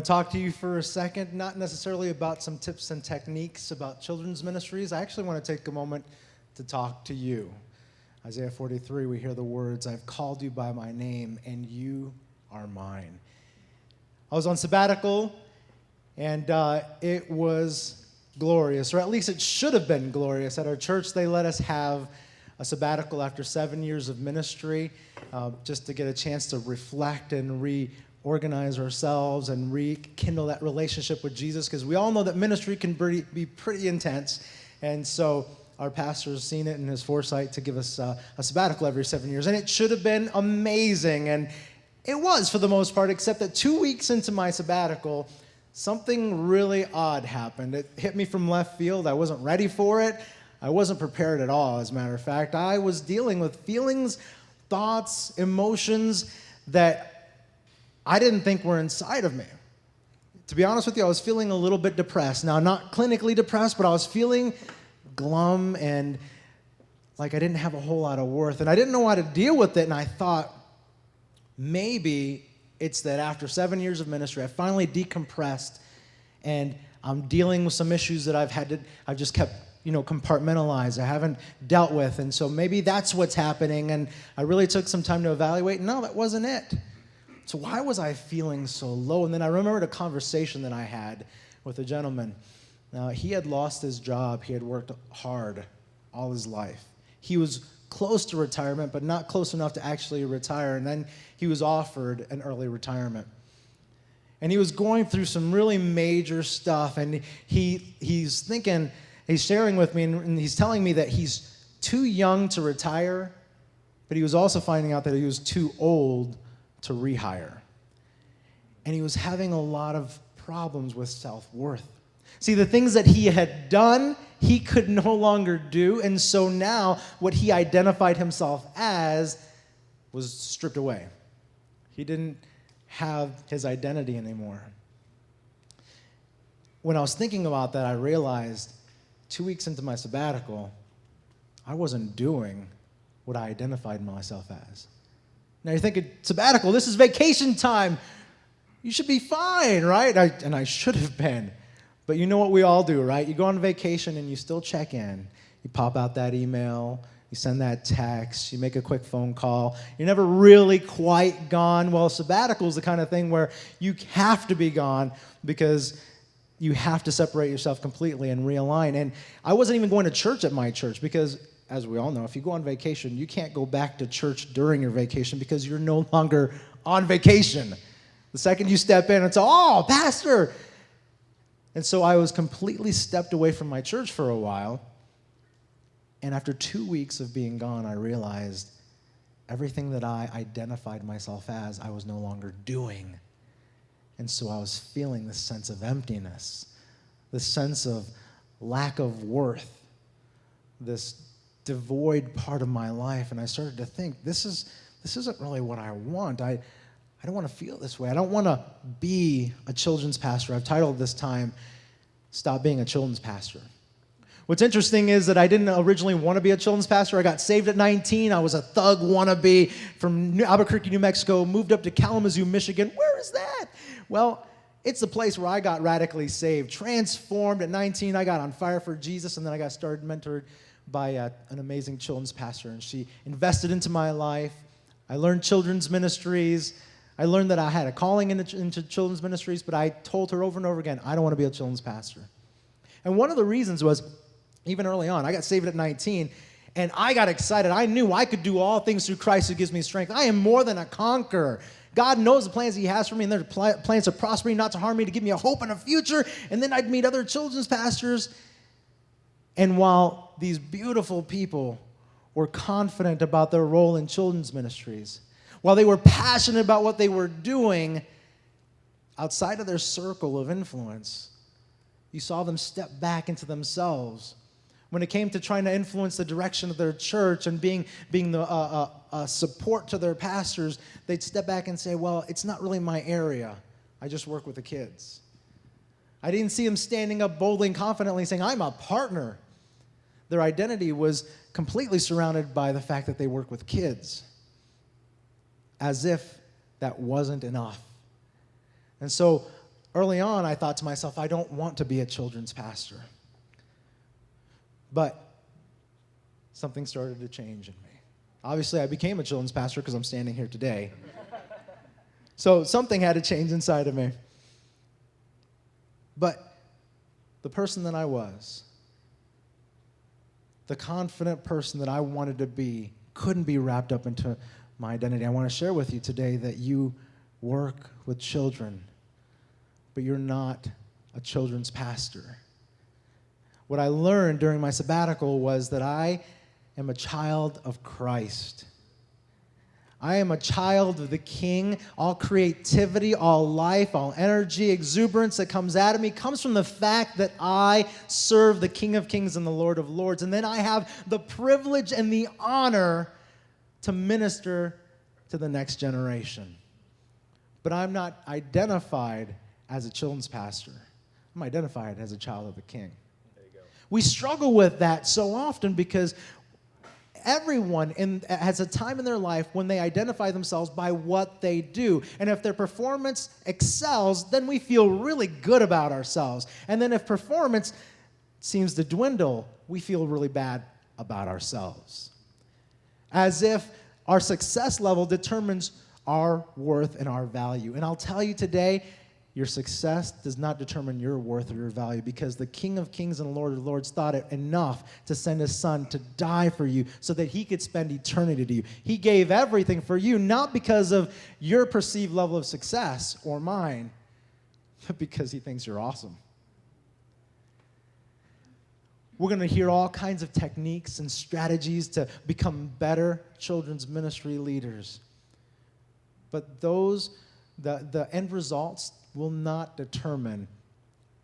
talk to you for a second, not necessarily about some tips and techniques about children's ministries. I actually want to take a moment to talk to you. Isaiah 43, we hear the words, "I've called you by my name, and you are mine." I was on sabbatical, and it was glorious, or at least it should have been glorious. At our church, they let us have a sabbatical after 7 years of ministry, just to get a chance to reflect and reorganize ourselves and rekindle that relationship with Jesus, because we all know that ministry can be pretty intense. And so our pastor's seen it in his foresight to give us a sabbatical every 7 years. And it should have been amazing. And it was for the most part, except that 2 weeks into my sabbatical, something really odd happened. It hit me from left field. I wasn't ready for it. I wasn't prepared at all, as a matter of fact. I was dealing with feelings, thoughts, emotions that I didn't think were inside of me. To be honest with you, I was feeling a little bit depressed. Now, not clinically depressed, but I was feeling glum and like I didn't have a whole lot of worth. And I didn't know how to deal with it, and I thought maybe it's that after 7 years of ministry, I finally decompressed, and I'm dealing with some issues that I've just kept compartmentalized. I haven't dealt with. And so maybe that's what's happening. And I really took some time to evaluate. No, that wasn't it. So why was I feeling so low? And then I remembered a conversation that I had with a gentleman. Now, he had lost his job. He had worked hard all his life. He was close to retirement, but not close enough to actually retire. And then he was offered an early retirement. And he was going through some really major stuff. And he's thinking, he's sharing with me, and he's telling me that he's too young to retire, but he was also finding out that he was too old to rehire. And he was having a lot of problems with self-worth. See, the things that he had done, he could no longer do, and so now what he identified himself as was stripped away. He didn't have his identity anymore. When I was thinking about that, I realized 2 weeks into my sabbatical, I wasn't doing what I identified myself as. Now you're thinking, sabbatical, this is vacation time. You should be fine, right? And I should have been. But you know what we all do, right? You go on vacation and you still check in. You pop out that email, you send that text, you make a quick phone call. You're never really quite gone. Well, sabbatical is the kind of thing where you have to be gone because you have to separate yourself completely and realign. And I wasn't even going to church at my church because, as we all know, if you go on vacation, you can't go back to church during your vacation because you're no longer on vacation. The second you step in, it's, "Oh, pastor." And so I was completely stepped away from my church for a while. And after 2 weeks of being gone, I realized everything that I identified myself as, I was no longer doing. And so I was feeling this sense of emptiness, this sense of lack of worth, this devoid part of my life. And I started to think, this isn't really what I want. I don't want to feel this way. I don't want to be a children's pastor. I've titled this time, "Stop Being a Children's Pastor." What's interesting is that I didn't originally want to be a children's pastor. I got saved at 19. I was a thug wannabe from Albuquerque, New Mexico, moved up to Kalamazoo, Michigan. Where is that? Well, it's the place where I got radically saved, transformed at 19. I got on fire for Jesus, and then I got started mentored by an amazing children's pastor, and she invested into my life. I learned children's ministries. I learned that I had a calling into children's ministries, but I told her over and over again, I don't want to be a children's pastor. And one of the reasons was, even early on, I got saved at 19, and I got excited. I knew I could do all things through Christ who gives me strength. I am more than a conqueror. God knows the plans he has for me, and they're plans to prosper me, not to harm me, to give me a hope and a future. And then I'd meet other children's pastors. And while these beautiful people were confident about their role in children's ministries, while they were passionate about what they were doing, outside of their circle of influence, you saw them step back into themselves. When it came to trying to influence the direction of their church and being the support to their pastors, they'd step back and say, well, it's not really my area. I just work with the kids. I didn't see them standing up boldly and confidently saying, I'm a partner. Their identity was completely surrounded by the fact that they work with kids, as if that wasn't enough. And so Early on, I thought to myself, I don't want to be a children's pastor. But something started to change in me. Obviously, I became a children's pastor because I'm standing here today. So something had to change inside of me. But the person that I was, the confident person that I wanted to be, couldn't be wrapped up into my identity. I want to share with you today that you work with children, but you're not a children's pastor. What I learned during my sabbatical was that I am a child of Christ. I am a child of the King. All creativity, all life, all energy, exuberance that comes out of me comes from the fact that I serve the King of Kings and the Lord of Lords. And then I have the privilege and the honor to minister to the next generation. But I'm not identified as a children's pastor. I'm identified as a child of the King. There you go. We struggle with that so often because everyone has a time in their life when they identify themselves by what they do. And if their performance excels, then we feel really good about ourselves. And then if performance seems to dwindle, we feel really bad about ourselves. As if our success level determines our worth and our value. And I'll tell you today, your success does not determine your worth or your value, because the King of Kings and Lord of Lords thought it enough to send his son to die for you so that he could spend eternity to you. He gave everything for you, not because of your perceived level of success or mine, but because he thinks you're awesome. We're going to hear all kinds of techniques and strategies to become better children's ministry leaders. But the end results will not determine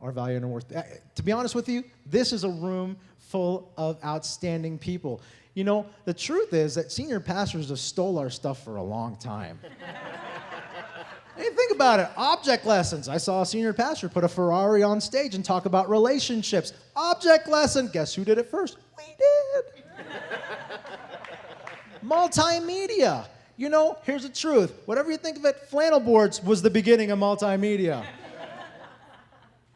our value and our worth. To be honest with you, this is a room full of outstanding people. You know, the truth is that senior pastors have stole our stuff for a long time. Hey, think about it. Object lessons. I saw a senior pastor put a Ferrari on stage and talk about relationships. Object lesson. Guess who did it first? We did. Multimedia. You know, here's the truth. Whatever you think of it, flannel boards was the beginning of multimedia.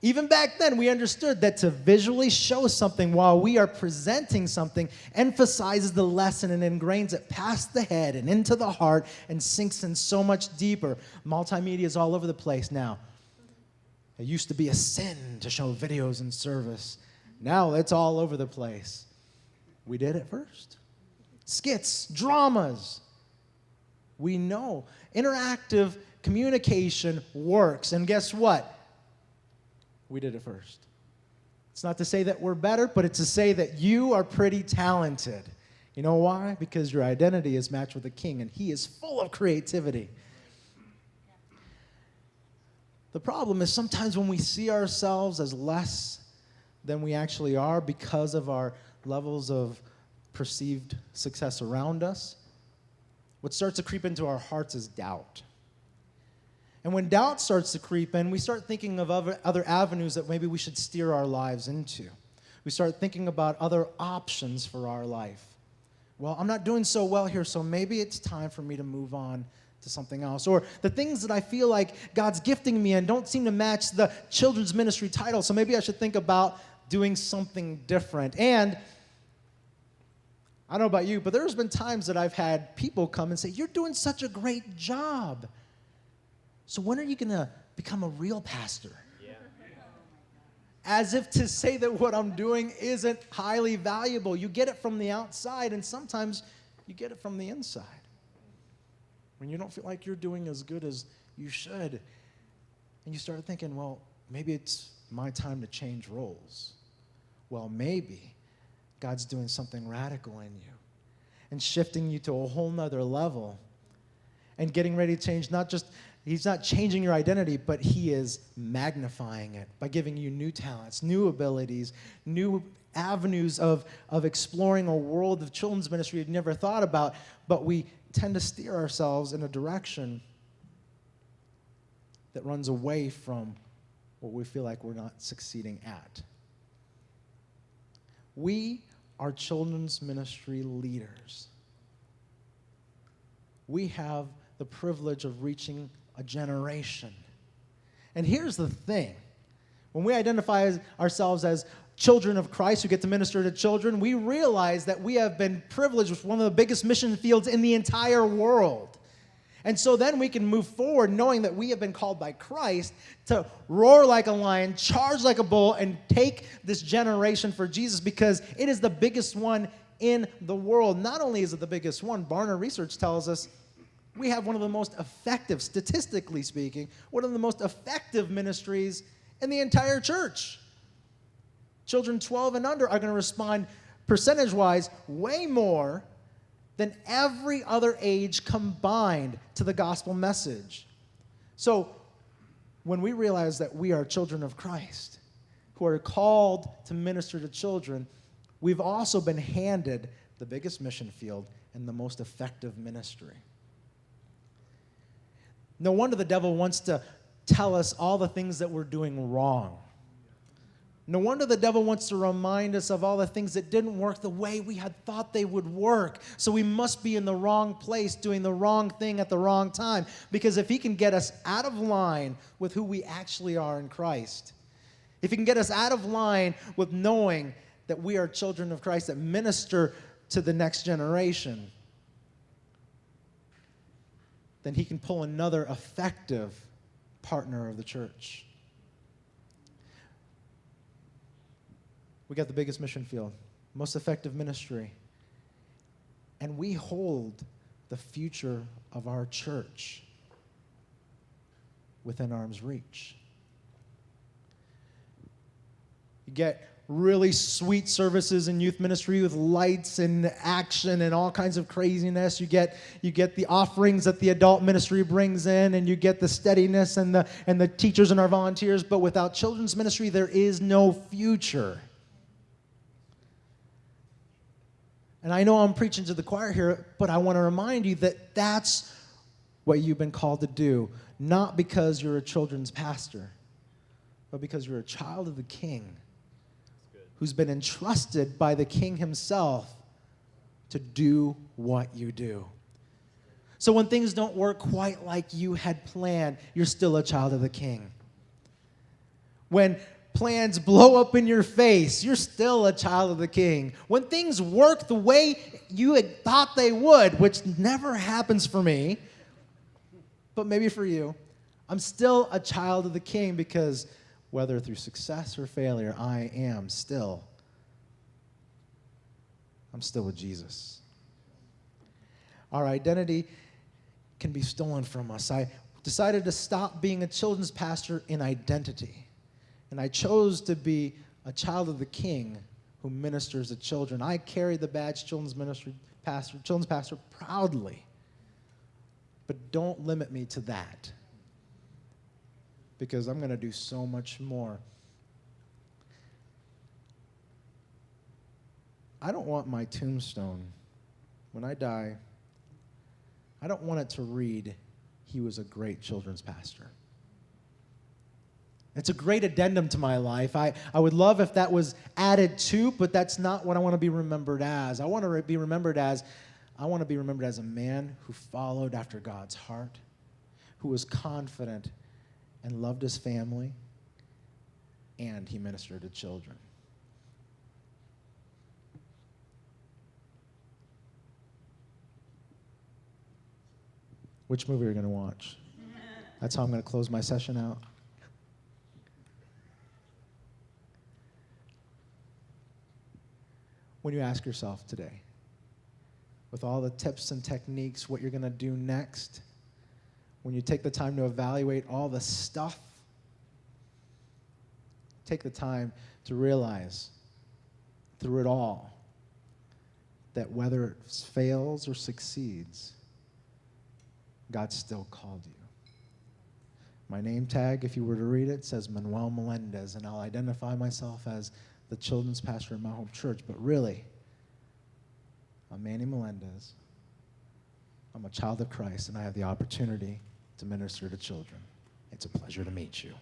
Even back then, we understood that to visually show something while we are presenting something emphasizes the lesson and ingrains it past the head and into the heart and sinks in so much deeper. Multimedia is all over the place now. It used to be a sin to show videos in service. Now it's all over the place. We did it first. Skits, dramas. We know interactive communication works. And guess what? We did it first. It's not to say that we're better, but it's to say that you are pretty talented. You know why? Because your identity is matched with the King, and he is full of creativity. The problem is sometimes when we see ourselves as less than we actually are because of our levels of perceived success around us, what starts to creep into our hearts is doubt. And when doubt starts to creep in, we start thinking of other avenues that maybe we should steer our lives into. We start thinking about other options for our life. Well, I'm not doing so well here, so maybe it's time for me to move on to something else. Or the things that I feel like God's gifting me in don't seem to match the children's ministry title, so maybe I should think about doing something different. And I don't know about you, but there's been times that I've had people come and say, "You're doing such a great job. So when are you going to become a real pastor?" Yeah. As if to say that what I'm doing isn't highly valuable. You get it from the outside, and sometimes you get it from the inside. When you don't feel like you're doing as good as you should, and you start thinking, well, maybe it's my time to change roles. Well, maybe God's doing something radical in you and shifting you to a whole nother level and getting ready to change. He's not changing your identity, but he is magnifying it by giving you new talents, new abilities, new avenues of exploring a world of children's ministry you'd never thought about, but we tend to steer ourselves in a direction that runs away from what we feel like we're not succeeding at. We are children's ministry leaders. We have the privilege of reaching a generation. And here's the thing. When we identify ourselves as children of Christ who get to minister to children, we realize that we have been privileged with one of the biggest mission fields in the entire world. And so then we can move forward knowing that we have been called by Christ to roar like a lion, charge like a bull, and take this generation for Jesus because it is the biggest one in the world. Not only is it the biggest one, Barna Research tells us we have one of the most effective, statistically speaking, one of the most effective ministries in the entire church. Children 12 and under are going to respond percentage-wise way more than every other age combined to the gospel message. So when we realize that we are children of Christ, who are called to minister to children, we've also been handed the biggest mission field and the most effective ministry. No wonder the devil wants to tell us all the things that we're doing wrong. No wonder the devil wants to remind us of all the things that didn't work the way we had thought they would work. So we must be in the wrong place, doing the wrong thing at the wrong time. Because if he can get us out of line with who we actually are in Christ, if he can get us out of line with knowing that we are children of Christ that minister to the next generation, then he can pull another effective partner of the church. We got the biggest mission field, most effective ministry, and we hold the future of our church within arm's reach. You get really sweet services in youth ministry with lights and action and all kinds of craziness. You get the offerings that the adult ministry brings in, and you get the steadiness and the teachers and our volunteers. But without children's ministry, there is no future. And I know I'm preaching to the choir here, but I want to remind you that that's what you've been called to do, not because you're a children's pastor, but because you're a child of the King who's been entrusted by the King himself to do what you do. So when things don't work quite like you had planned, you're still a child of the King. When plans blow up in your face, you're still a child of the King. When things work the way you had thought they would, which never happens for me, but maybe for you, I'm still a child of the King because whether through success or failure, I'm still with Jesus. Our identity can be stolen from us. I decided to stop being a children's pastor in identity. And I chose to be a child of the King who ministers to children. I carry the badge children's pastor proudly. But don't limit me to that, because I'm going to do so much more. I don't want my tombstone, when I die, I don't want it to read, "He was a great children's pastor." It's a great addendum to my life. I would love if that was added to, but that's not what I want to be remembered as. I want to be remembered as a man who followed after God's heart, who was confident and loved his family, and he ministered to children. Which movie are you going to watch? That's how I'm going to close my session out. When you ask yourself today, with all the tips and techniques, what you're going to do next, when you take the time to evaluate all the stuff, take the time to realize through it all that whether it fails or succeeds, God still called you. My name tag, if you were to read it, says Manny Melendez, and I'll identify myself as the children's pastor at my home church, but really, I'm Manny Melendez. I'm a child of Christ, and I have the opportunity to minister to children. It's a pleasure to meet you.